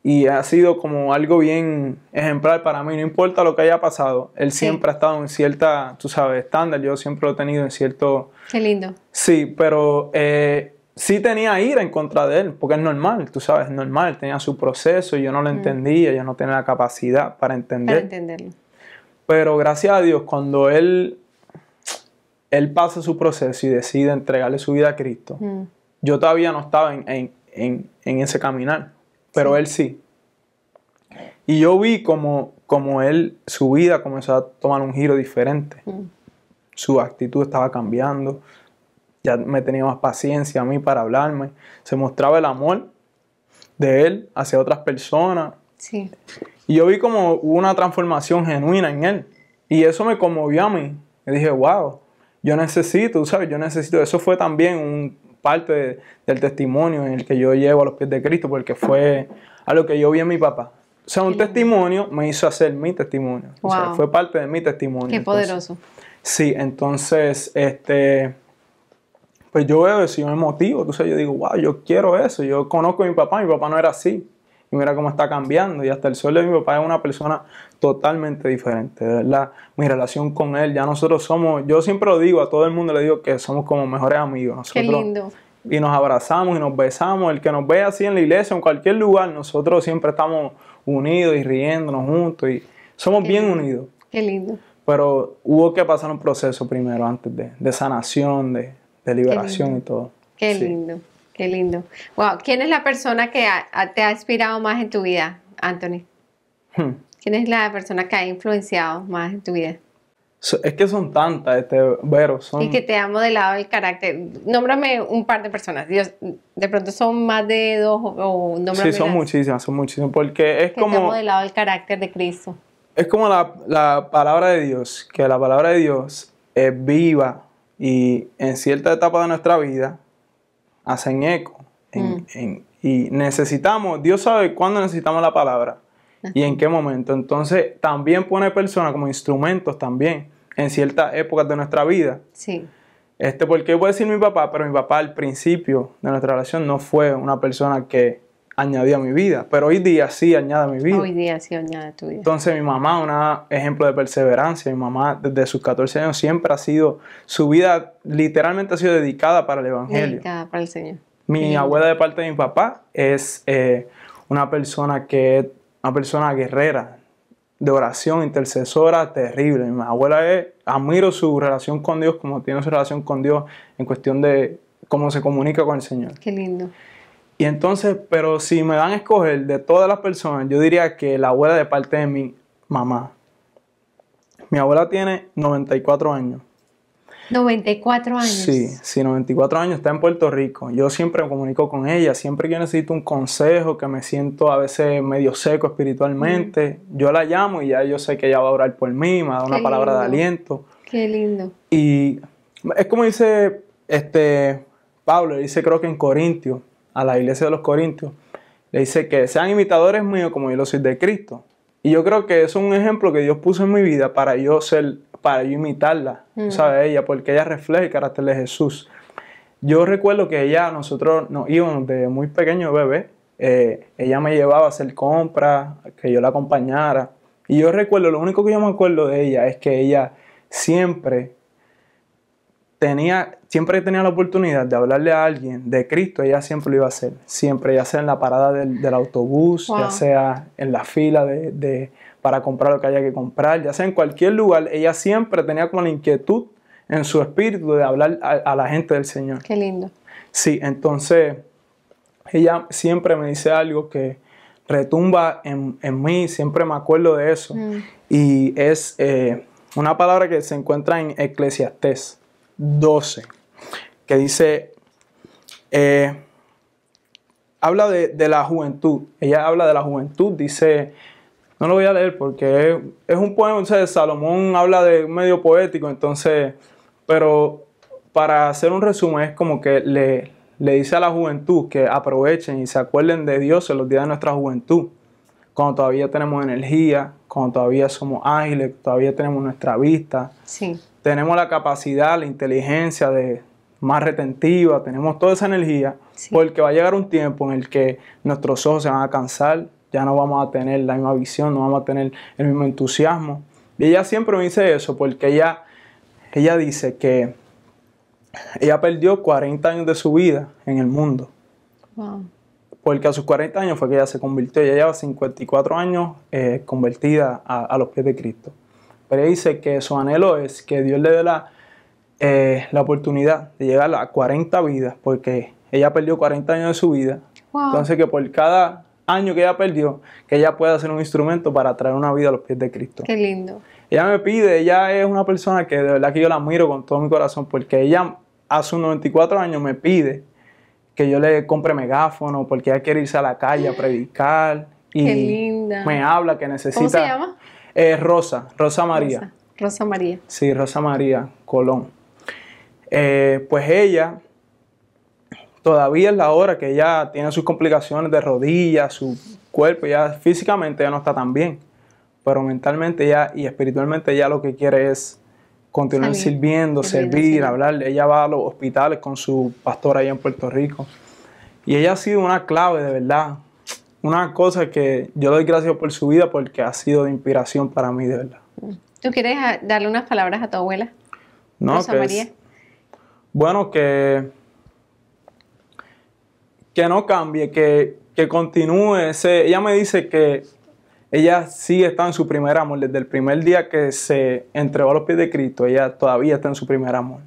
Speaker 2: Y ha sido como algo bien ejemplar para mí, no importa lo que haya pasado. Él siempre ha estado en cierta, tú sabes, estándar. Yo siempre lo he tenido en cierto...
Speaker 1: Qué lindo.
Speaker 2: Sí, pero sí tenía ira en contra de él, porque es normal, tú sabes, es normal. Tenía su proceso y yo no lo entendía, yo no tenía la capacidad para entender.
Speaker 1: Para entenderlo.
Speaker 2: Pero gracias a Dios, cuando él pasa su proceso y decide entregarle su vida a Cristo, yo todavía no estaba en ese caminar, pero él sí. Y yo vi como su vida comenzó a tomar un giro diferente. Su actitud estaba cambiando, ya me tenía más paciencia a mí para hablarme. Se mostraba el amor de él hacia otras personas.
Speaker 1: Sí.
Speaker 2: Y yo vi como hubo una transformación genuina en él. Y eso me conmovió a mí. Y dije, wow, yo necesito, ¿sabes? Yo necesito. Eso fue también parte del testimonio en el que yo llevo a los pies de Cristo, porque fue algo que yo vi en mi papá. O sea, un testimonio me hizo hacer mi testimonio.
Speaker 1: Wow.
Speaker 2: O sea, fue parte de mi testimonio.
Speaker 1: Qué poderoso.
Speaker 2: Sí, entonces, pues yo veo eso y me motivo. Tú sabes, yo digo, wow, yo quiero eso. Yo conozco a mi papá no era así. Y mira cómo está cambiando. Y hasta el sol de mi papá es una persona totalmente diferente. De verdad, mi relación con él, ya nosotros somos, yo siempre lo digo, a todo el mundo le digo que somos como mejores amigos. Nosotros,
Speaker 1: qué lindo.
Speaker 2: Y nos abrazamos y nos besamos. El que nos ve así en la iglesia, en cualquier lugar, nosotros siempre estamos unidos y riéndonos juntos. Y somos bien unidos.
Speaker 1: Qué lindo.
Speaker 2: Pero hubo que pasar un proceso primero, antes de sanación, de liberación y todo.
Speaker 1: Qué
Speaker 2: Sí.
Speaker 1: lindo. Qué lindo. Wow. ¿Quién es la persona que te ha inspirado más en tu vida, Anthony? ¿Quién es la persona que ha influenciado más en tu vida?
Speaker 2: Es que son tantas, Vero.
Speaker 1: Y que te ha modelado el carácter. Nómbrame un par de personas. Dios, de pronto son más de dos o nómbrame
Speaker 2: Sí, son muchísimas, porque es
Speaker 1: que te ha
Speaker 2: como...
Speaker 1: modelado el carácter de Cristo.
Speaker 2: Es como la palabra de Dios, que la palabra de Dios es viva y en cierta etapa de nuestra vida hacen eco. Y necesitamos, Dios sabe cuándo necesitamos la palabra y en qué momento. Entonces también pone personas como instrumentos también en ciertas épocas de nuestra vida.
Speaker 1: Sí.
Speaker 2: Porque yo puedo decir mi papá, pero mi papá al principio de nuestra relación no fue una persona que añadía a mi vida, pero hoy día sí añade a mi vida.
Speaker 1: Hoy día sí añade a tu vida.
Speaker 2: Entonces mi mamá, un ejemplo de perseverancia. Mi mamá desde sus 14 años siempre su vida literalmente ha sido dedicada para el Evangelio.
Speaker 1: Dedicada para el Señor.
Speaker 2: Mi abuela de parte de mi papá es una persona guerrera, de oración, intercesora, terrible. Mi abuela admiro su relación con Dios, como tiene su relación con Dios en cuestión de cómo se comunica con el Señor.
Speaker 1: Qué lindo.
Speaker 2: Y entonces, pero si me dan a escoger de todas las personas, yo diría que la abuela de parte de mi mamá. Mi abuela tiene 94 años.
Speaker 1: 94 años.
Speaker 2: Sí, 94 años, está en Puerto Rico. Yo siempre me comunico con ella, siempre que yo necesito un consejo, que me siento a veces medio seco espiritualmente, yo la llamo y ya yo sé que ella va a orar por mí, me da una palabra de aliento.
Speaker 1: Qué lindo.
Speaker 2: Y es como dice Pablo, dice creo que en Corintios, a la iglesia de los Corintios, le dice que sean imitadores míos como yo lo soy de Cristo. Y yo creo que eso es un ejemplo que Dios puso en mi vida para yo imitarla, ¿sabes? Ella, porque ella refleja el carácter de Jesús. yo recuerdo que nosotros nos íbamos de muy pequeño bebé. Ella me llevaba a hacer compras, que yo la acompañara. Y yo recuerdo, lo único que yo me acuerdo de ella es que ella siempre que tenía la oportunidad de hablarle a alguien de Cristo, ella siempre lo iba a hacer. Siempre, ya sea en la parada del autobús,
Speaker 1: Wow.
Speaker 2: ya sea en la fila para comprar lo que haya que comprar, ya sea en cualquier lugar, ella siempre tenía como la inquietud en su espíritu de hablar a la gente del Señor.
Speaker 1: Qué lindo.
Speaker 2: Sí, entonces ella siempre me dice algo que retumba en mí, siempre me acuerdo de eso. Y es una palabra que se encuentra en Eclesiastés 12, que dice, habla de la juventud. Ella habla de la juventud, dice, no lo voy a leer porque es un poema, o sea, Salomón habla de medio poético, entonces, pero para hacer un resumen es como que le dice a la juventud que aprovechen y se acuerden de Dios en los días de nuestra juventud, cuando todavía tenemos energía, cuando todavía somos ágiles, todavía tenemos nuestra vista.
Speaker 1: Sí.
Speaker 2: Tenemos la capacidad, la inteligencia más retentiva, tenemos toda esa energía,
Speaker 1: Sí.
Speaker 2: porque va a llegar un tiempo en el que nuestros ojos se van a cansar, ya no vamos a tener la misma visión, no vamos a tener el mismo entusiasmo. Y ella siempre me dice eso, porque ella dice que ella perdió 40 años de su vida en el mundo,
Speaker 1: Wow.
Speaker 2: porque a sus 40 años fue que ella se convirtió. Ella lleva 54 años convertida a los pies de Cristo. Pero ella dice que su anhelo es que Dios le dé la oportunidad de llegar a 40 vidas, porque ella perdió 40 años de su vida.
Speaker 1: Wow.
Speaker 2: Entonces que por cada año que ella perdió, que ella pueda ser un instrumento para traer una vida a los pies de Cristo.
Speaker 1: Qué lindo.
Speaker 2: Ella me pide, ella es una persona que de verdad que yo la admiro con todo mi corazón, porque ella a sus 94 años me pide que yo le compre megáfono, porque ella quiere irse a la calle a predicar. Y
Speaker 1: Qué linda.
Speaker 2: me habla que necesita...
Speaker 1: ¿Cómo se llama?
Speaker 2: Rosa María.
Speaker 1: Rosa María.
Speaker 2: Sí, Rosa María Colón. Pues ella, todavía es la hora que ella tiene sus complicaciones de rodillas, su cuerpo, ya físicamente ya no está tan bien, pero mentalmente ya y espiritualmente ya lo que quiere es continuar
Speaker 1: Salir,
Speaker 2: sirviendo,
Speaker 1: servir,
Speaker 2: servir, hablarle. Ella va a los hospitales con su pastor allá en Puerto Rico. Y ella ha sido una clave, de verdad. Una cosa que yo doy gracias por su vida porque ha sido de inspiración para mí, de verdad.
Speaker 1: ¿Tú quieres darle unas palabras a tu abuela?
Speaker 2: No,
Speaker 1: Rosa María.
Speaker 2: Bueno, que no cambie, que continúe ella me dice que ella sí está en su primer amor. Desde el primer día que se entregó a los pies de Cristo, ella todavía está en su primer amor.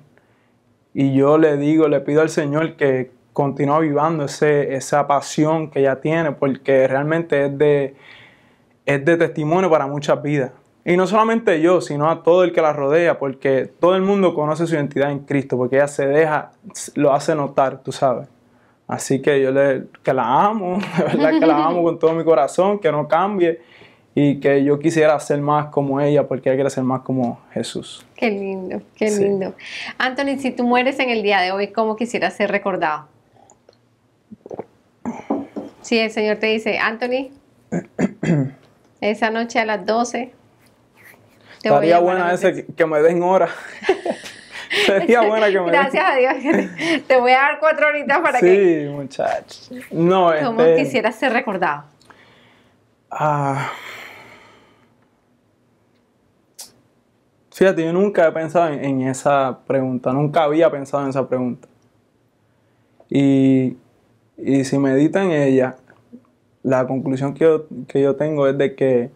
Speaker 2: Y yo le pido al Señor que continúe avivando esa pasión que ella tiene, porque realmente es de testimonio para muchas vidas. Y no solamente yo, sino a todo el que la rodea, porque todo el mundo conoce su identidad en Cristo, porque ella lo hace notar, tú sabes. Así que que la amo, de verdad que la amo con todo mi corazón, que no cambie y que yo quisiera ser más como ella, porque ella quiere ser más como Jesús.
Speaker 1: Qué lindo, qué
Speaker 2: Sí.
Speaker 1: lindo. Anthony, si tú mueres en el día de hoy, ¿cómo quisieras ser recordado? Si el Señor te dice, Anthony, esa noche a las 12, te voy a
Speaker 2: Estaría
Speaker 1: llamar
Speaker 2: buena
Speaker 1: a la
Speaker 2: ese
Speaker 1: iglesia.
Speaker 2: que me den hora. Sería buena que me den.
Speaker 1: Gracias a Dios. Te voy a dar 4 horitas para que...
Speaker 2: Sí, muchachos. No,
Speaker 1: ¿Cómo quisieras ser recordado?
Speaker 2: Fíjate, yo nunca he pensado en esa pregunta. Nunca había pensado en esa pregunta. Y si medito en ella, la conclusión que yo tengo es de que,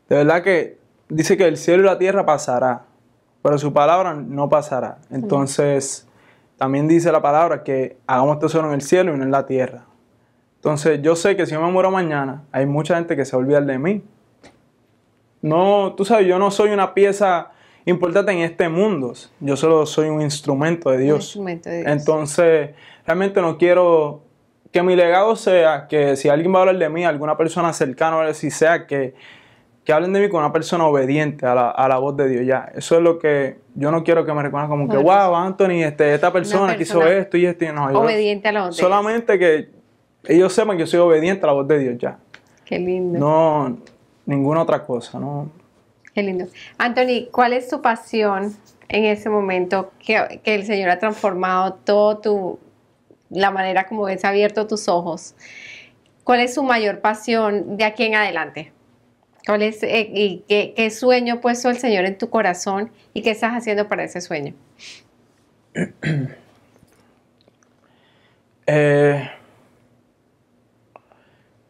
Speaker 2: de verdad que dice que el cielo y la tierra pasará, pero su palabra no pasará. Entonces, también dice la palabra que hagamos tesoro en el cielo y no en la tierra. Entonces, yo sé que si yo me muero mañana, hay mucha gente que se va a olvidar de mí. No, tú sabes, yo no soy una pieza importante en este mundo. Yo solo soy un instrumento de Dios.
Speaker 1: Un instrumento de Dios.
Speaker 2: Entonces, realmente no quiero que mi legado sea que si alguien va a hablar de mí, alguna persona cercana, si sea que hablen de mí con una persona obediente a la voz de Dios. Ya, eso es lo que yo no quiero que me reconozcan como que, wow, Anthony, esta persona que hizo esto y esto. No,
Speaker 1: obediente a la voz de Dios.
Speaker 2: Solamente que ellos sepan que yo soy obediente a la voz de Dios, ya.
Speaker 1: Qué lindo.
Speaker 2: No, ninguna otra cosa, ¿no?
Speaker 1: Qué lindo. Anthony, ¿cuál es tu pasión en ese momento que el Señor ha transformado la manera como ves abierto tus ojos? ¿Cuál es su mayor pasión de aquí en adelante? ¿Cuál es, y qué sueño ha puesto el Señor en tu corazón y qué estás haciendo para ese sueño?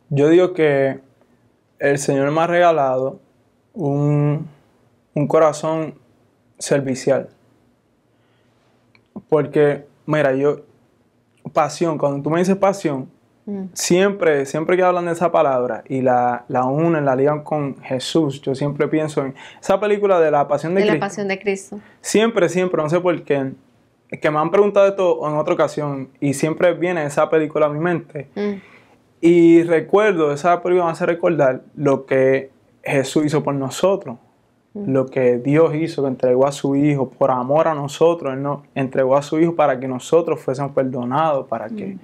Speaker 2: Yo digo que el Señor me ha regalado un corazón servicial. Porque, mira, pasión, cuando tú me dices pasión, siempre que hablan de esa palabra y la unen, la ligan con Jesús, yo siempre pienso en esa película de la Pasión de Cristo.
Speaker 1: De la Pasión de Cristo.
Speaker 2: Siempre, no sé por qué, que me han preguntado esto en otra ocasión y siempre viene esa película a mi mente. Y recuerdo, esa película me hace recordar lo que Jesús hizo por nosotros. Lo que Dios hizo, que entregó a su Hijo por amor a nosotros. Él nos entregó a su Hijo para que nosotros fuésemos perdonados, para que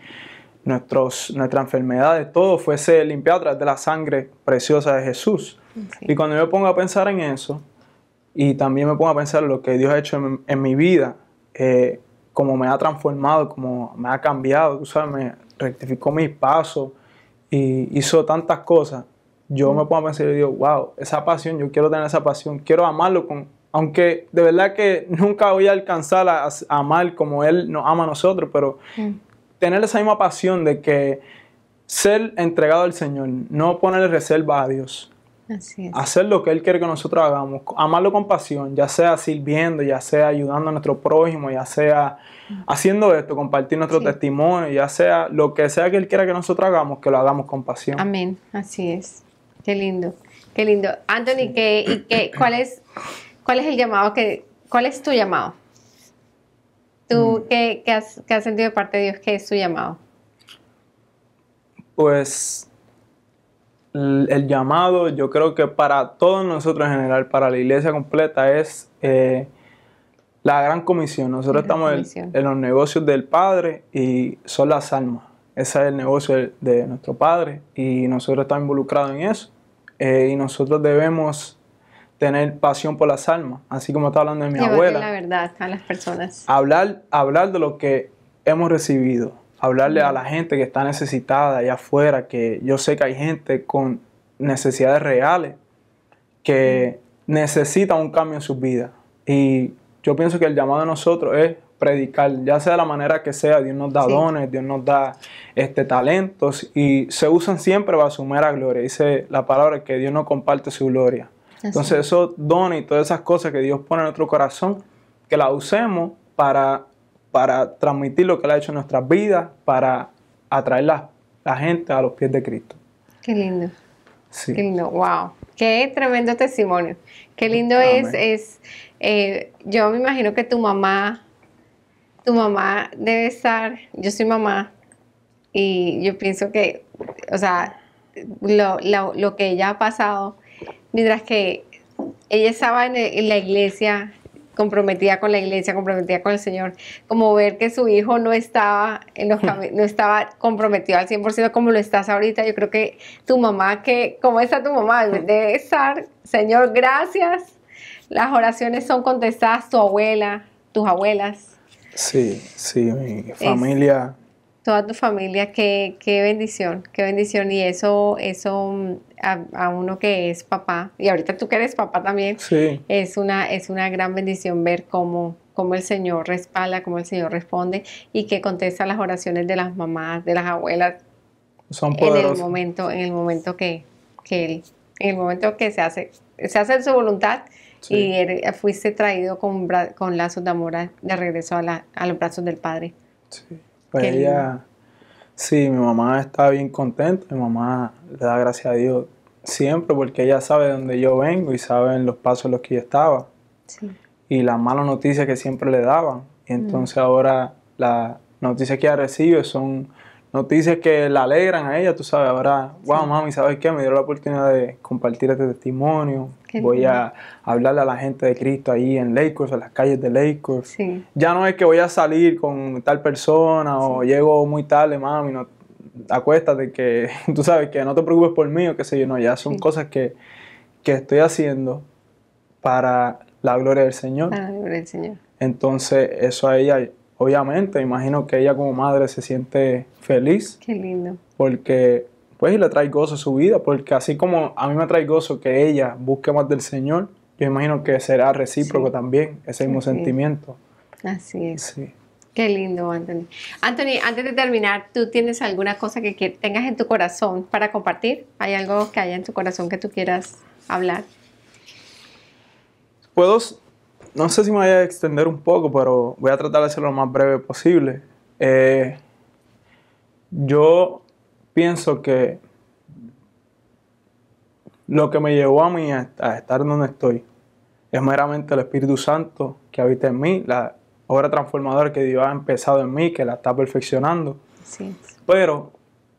Speaker 2: nuestras enfermedades, todo fuese limpiado a través de la sangre preciosa de Jesús. Y cuando yo me pongo a pensar en eso, y también me pongo a pensar en lo que Dios ha hecho en mi vida, cómo me ha transformado, cómo me ha cambiado, tú sabes, me rectificó mis pasos y hizo tantas cosas. Yo me pongo a pensar y digo, wow, esa pasión, yo quiero tener esa pasión, quiero amarlo, aunque de verdad que nunca voy a alcanzar a amar como Él nos ama a nosotros, pero tener esa misma pasión de que ser entregado al Señor, no ponerle reserva a Dios.
Speaker 1: Así es.
Speaker 2: Hacer lo que Él quiere que nosotros hagamos, amarlo con pasión, ya sea sirviendo, ya sea ayudando a nuestro prójimo, ya sea haciendo esto, compartir nuestro testimonio, ya sea lo que sea que Él quiera que nosotros hagamos, que lo hagamos con pasión.
Speaker 1: Amén, así es. Qué lindo, qué lindo. Anthony, ¿cuál es el llamado cuál es tu llamado? ¿Tú qué has sentido de parte de Dios? ¿Qué es tu llamado?
Speaker 2: Pues el llamado, yo creo que para todos nosotros en general, para la iglesia completa, es la gran comisión. Nosotros estamos en los negocios del Padre y son las almas. Ese es el negocio de nuestro Padre y nosotros estamos involucrados en eso. Y nosotros debemos tener pasión por las almas, así como está hablando de mi abuela.
Speaker 1: La verdad a las personas.
Speaker 2: Hablar de lo que hemos recibido. Hablarle a la gente que está necesitada allá afuera, que yo sé que hay gente con necesidades reales que necesita un cambio en sus vidas. Y yo pienso que el llamado de nosotros es predicar, ya sea de la manera que sea. Dios nos da dones, Dios nos da talentos y se usan siempre para su mera gloria. Dice la palabra que Dios no comparte su gloria. Entonces esos dones y todas esas cosas que Dios pone en nuestro corazón, que las usemos para transmitir lo que Él ha hecho en nuestras vidas, para atraer la gente a los pies de Cristo.
Speaker 1: Qué lindo.
Speaker 2: Sí.
Speaker 1: Qué lindo, wow. Qué tremendo testimonio. Qué lindo yo me imagino que tu mamá debe estar, yo soy mamá y yo pienso que, o sea, lo que ella ha pasado, mientras que ella estaba en la iglesia, comprometida con la iglesia, comprometida con el Señor, como ver que su hijo no estaba no estaba comprometido al 100% como lo estás ahorita. Yo creo que tu mamá, ¿cómo está tu mamá? Debe estar, Señor, gracias. Las oraciones son contestadas, tu abuela, tus abuelas.
Speaker 2: Sí, mi familia.
Speaker 1: Toda tu familia, qué bendición, qué bendición. Y eso a uno que es papá, y ahorita tú que eres papá también, es una gran bendición ver cómo el Señor respalda, cómo el Señor responde y que contesta las oraciones de las mamás, de las abuelas.
Speaker 2: Son poderosas.
Speaker 1: En el momento que se hace su voluntad y fuiste traído con lazos de amor de regreso a los brazos del Padre.
Speaker 2: Sí. Pues mi mamá está bien contenta, mi mamá le da gracias a Dios siempre porque ella sabe de dónde yo vengo y sabe en los pasos en los que yo estaba y las malas noticias que siempre le daban. Y entonces ahora las noticias que ella recibe son noticias que la alegran a ella, tú sabes. Ahora, wow, mami, ¿sabes qué? Me dio la oportunidad de compartir este testimonio. Voy a hablarle a la gente de Cristo ahí en Lakers, en las calles de Lakers. Ya no es que voy a salir con tal persona o llego muy tarde, mami, no, acuéstate, que tú sabes que no te preocupes por mí o qué sé yo. No, ya son cosas que estoy haciendo para la gloria del Señor.
Speaker 1: Para la gloria del Señor.
Speaker 2: Entonces, eso a ella, obviamente, imagino que ella como madre se siente feliz.
Speaker 1: Qué lindo.
Speaker 2: Porque, pues, y le trae gozo a su vida. Porque así como a mí me trae gozo que ella busque más del Señor, yo imagino que será recíproco también, ese mismo sentimiento.
Speaker 1: Así es.
Speaker 2: Sí.
Speaker 1: Qué lindo, Anthony. Anthony, antes de terminar, ¿tú tienes alguna cosa que tengas en tu corazón para compartir? ¿Hay algo que haya en tu corazón que tú quieras hablar?
Speaker 2: No sé si me voy a extender un poco, pero voy a tratar de hacerlo lo más breve posible. Yo pienso que lo que me llevó a mí a estar donde estoy es meramente el Espíritu Santo que habita en mí, la obra transformadora que Dios ha empezado en mí, que la está perfeccionando.
Speaker 1: Sí.
Speaker 2: Pero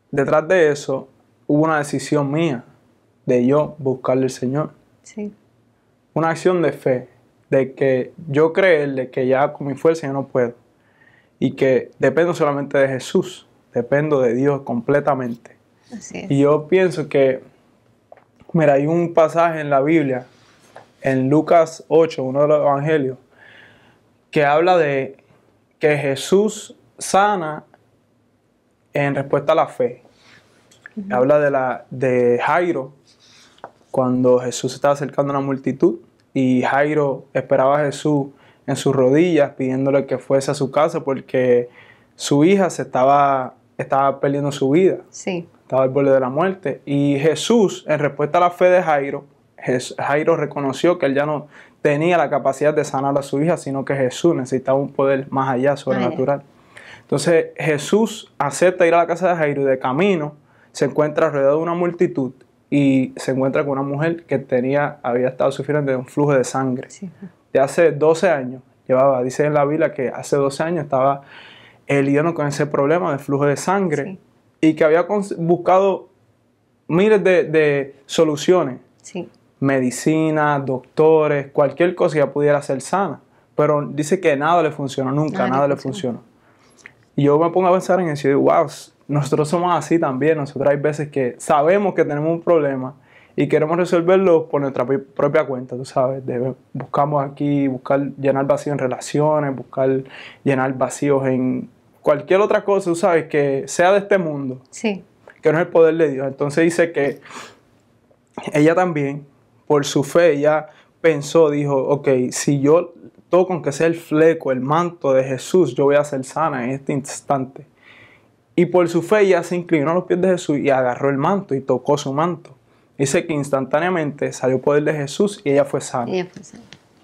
Speaker 2: detrás de eso hubo una decisión mía de yo buscarle al Señor.
Speaker 1: Sí.
Speaker 2: Una acción de fe, de que yo creerle que ya con mi fuerza yo no puedo y que dependo solamente de Jesús, dependo de Dios completamente.
Speaker 1: Así es.
Speaker 2: Y yo pienso que, mira, hay un pasaje en la Biblia, en Lucas 8, uno de los evangelios, que habla de que Jesús sana en respuesta a la fe. Habla de Jairo, cuando Jesús estaba acercando a una multitud y Jairo esperaba a Jesús en sus rodillas pidiéndole que fuese a su casa porque su hija estaba perdiendo su vida.
Speaker 1: Sí.
Speaker 2: Estaba al borde de la muerte. Y Jesús, en respuesta a la fe de Jairo, Jairo reconoció que él ya no tenía la capacidad de sanar a su hija, sino que Jesús necesitaba un poder más allá, sobrenatural. Entonces Jesús acepta ir a la casa de Jairo y de camino se encuentra alrededor de una multitud y se encuentra con una mujer que había estado sufriendo de un flujo de sangre.
Speaker 1: Sí.
Speaker 2: De hace 12 años, dice en la Biblia que hace 12 años estaba lidiando con ese problema de flujo de sangre y que había buscado miles de soluciones.
Speaker 1: Sí.
Speaker 2: Medicina, doctores, cualquier cosa que pudiera ser sana. Pero dice que nada le funcionó, nada le funcionó. Y yo me pongo a pensar en eso y digo, wow, nosotros somos así también. Nosotros hay veces que sabemos que tenemos un problema y queremos resolverlo por nuestra propia cuenta, tú sabes. Buscamos aquí, llenar vacíos en relaciones, buscar llenar vacíos en cualquier otra cosa, tú sabes, que sea de este mundo.
Speaker 1: Sí.
Speaker 2: Que no es el poder de Dios. Entonces dice que ella también, por su fe, ella pensó, dijo, ok, si yo toco aunque sea el fleco, el manto de Jesús, yo voy a ser sana en este instante. Y por su fe ella se inclinó a los pies de Jesús y agarró el manto y tocó su manto. Dice que instantáneamente salió poder de Jesús y ella fue sana.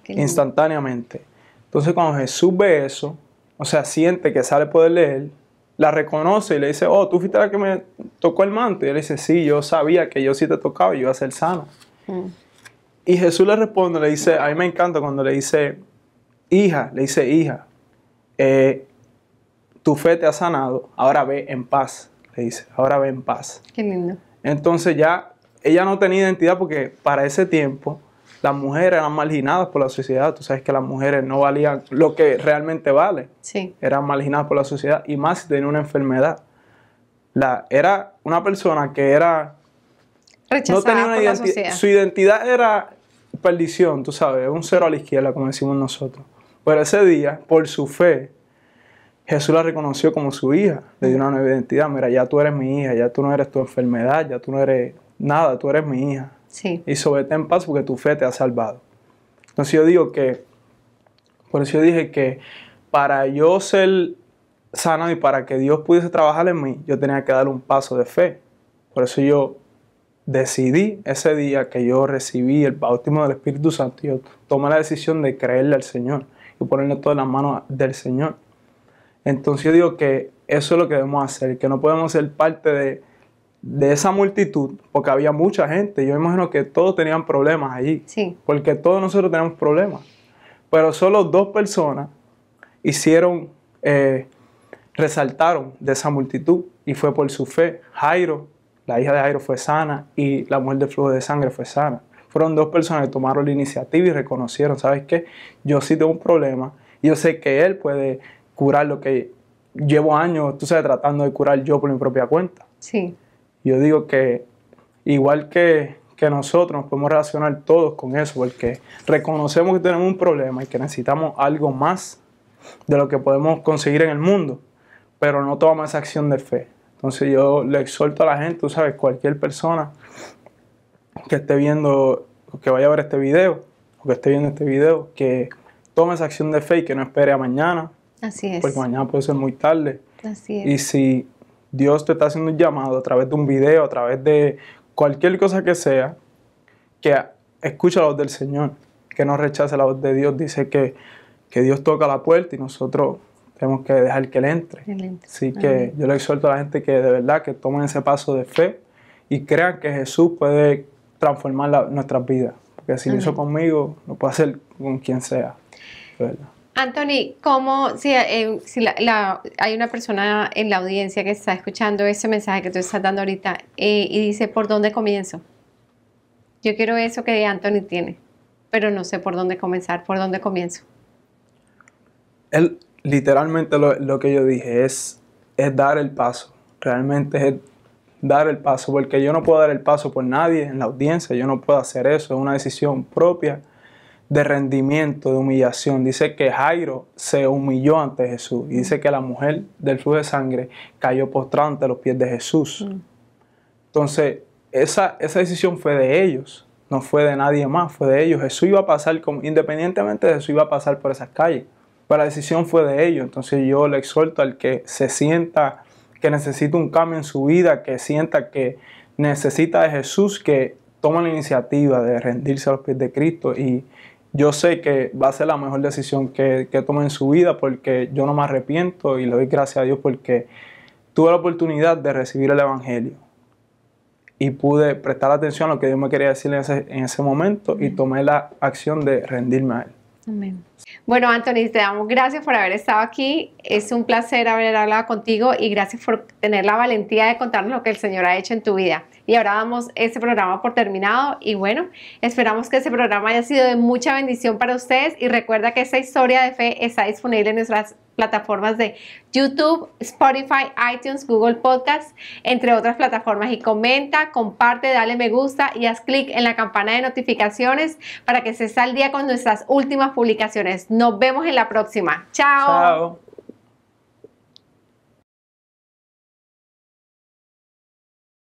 Speaker 2: Instantáneamente. Entonces cuando Jesús ve eso, o sea, siente que sale poder de él, la reconoce y le dice, oh, tú fuiste la que me tocó el manto. Y él dice, sí, yo sabía que yo sí te tocaba y yo iba a ser sana. Y Jesús le responde, le dice, a mí me encanta cuando le dice, hija, tu fe te ha sanado, ahora ve en paz, le dice, ahora ve en paz.
Speaker 1: Qué lindo.
Speaker 2: Entonces ya ella no tenía identidad porque para ese tiempo las mujeres eran marginadas por la sociedad. Tú sabes que las mujeres no valían lo que realmente vale.
Speaker 1: Sí.
Speaker 2: Eran marginadas por la sociedad y más si tenía una enfermedad. Era una persona que era...
Speaker 1: Rechazada
Speaker 2: no tenía una
Speaker 1: por la
Speaker 2: identidad.
Speaker 1: sociedad.
Speaker 2: Su identidad era perdición, tú sabes, un cero a la izquierda, como decimos nosotros. Pero ese día, por su fe, Jesús la reconoció como su hija, le dio una nueva identidad. Mira, ya tú eres mi hija, ya tú no eres tu enfermedad, ya tú no eres nada, tú eres mi hija.
Speaker 1: Sí.
Speaker 2: Y vete en paz porque tu fe te ha salvado. Entonces yo digo por eso yo dije que para yo ser sanado y para que Dios pudiese trabajar en mí, yo tenía que dar un paso de fe. Por eso yo decidí ese día que yo recibí el bautismo del Espíritu Santo, yo tomé la decisión de creerle al Señor y ponerle todas las manos del Señor. Entonces yo digo que eso es lo que debemos hacer, que no podemos ser parte de esa multitud, porque había mucha gente. Yo imagino que todos tenían problemas allí,
Speaker 1: Sí.
Speaker 2: porque todos nosotros tenemos problemas. Pero solo 2 personas resaltaron de esa multitud y fue por su fe. Jairo, la hija de Jairo fue sana y la mujer del flujo de sangre fue sana. Fueron 2 personas que tomaron la iniciativa y reconocieron, ¿sabes qué? Yo sí tengo un problema y yo sé que él puede curar lo que llevo años, tú sabes, tratando de curar yo por mi propia cuenta.
Speaker 1: Sí.
Speaker 2: Yo digo que igual que que nosotros nos podemos relacionar todos con eso, porque reconocemos que tenemos un problema y que necesitamos algo más de lo que podemos conseguir en el mundo, pero no tomamos esa acción de fe. Entonces yo le exhorto a la gente, tú sabes, cualquier persona que esté viendo, que vaya a ver este video, o que esté viendo este video, que tome esa acción de fe y que no espere a mañana.
Speaker 1: Así es.
Speaker 2: Porque mañana puede ser muy tarde.
Speaker 1: Así es.
Speaker 2: Y si Dios te está haciendo un llamado a través de un video, a través de cualquier cosa que sea, que escuche la voz del Señor, que no rechace la voz de Dios. Dice que Dios toca la puerta y nosotros tenemos que dejar que Él entre. Así que yo le exhorto a la gente que de verdad que tomen ese paso de fe y crean que Jesús puede transformar nuestras vidas. Porque si lo hizo conmigo, lo puede hacer con quien sea. De verdad.
Speaker 1: Anthony, ¿cómo si hay una persona en la audiencia que está escuchando ese mensaje que tú estás dando ahorita y dice, ¿por dónde comienzo? Yo quiero eso que Anthony tiene, pero no sé por dónde comenzar. ¿Por dónde comienzo?
Speaker 2: Él, literalmente lo que yo dije es dar el paso. Realmente es dar el paso, porque yo no puedo dar el paso por nadie en la audiencia. Yo no puedo hacer eso. Es una decisión propia de rendimiento, de humillación. Dice que Jairo se humilló ante Jesús y dice que la mujer del flujo de sangre cayó postrada ante los pies de Jesús. Entonces, esa decisión fue de ellos, no fue de nadie más, fue de ellos. Jesús iba a pasar, independientemente de Jesús iba a pasar por esas calles, pero la decisión fue de ellos. Entonces yo le exhorto al que se sienta que necesita un cambio en su vida, que sienta que necesita de Jesús, que tome la iniciativa de rendirse a los pies de Cristo. Y yo sé que va a ser la mejor decisión que tome en su vida, porque yo no me arrepiento y le doy gracias a Dios porque tuve la oportunidad de recibir el Evangelio y pude prestar atención a lo que Dios me quería decir en ese momento y tomé la acción de rendirme a Él.
Speaker 1: Amén. Bueno, Anthony, te damos gracias por haber estado aquí. Es un placer haber hablado contigo y gracias por tener la valentía de contarnos lo que el Señor ha hecho en tu vida. Y ahora damos este programa por terminado y bueno, esperamos que este programa haya sido de mucha bendición para ustedes y recuerda que esta historia de fe está disponible en nuestras plataformas de YouTube, Spotify, iTunes, Google Podcasts, entre otras plataformas. Y comenta, comparte, dale me gusta y haz clic en la campana de notificaciones para que estés al día con nuestras últimas publicaciones. Nos vemos en la próxima. Chao.
Speaker 2: Chao.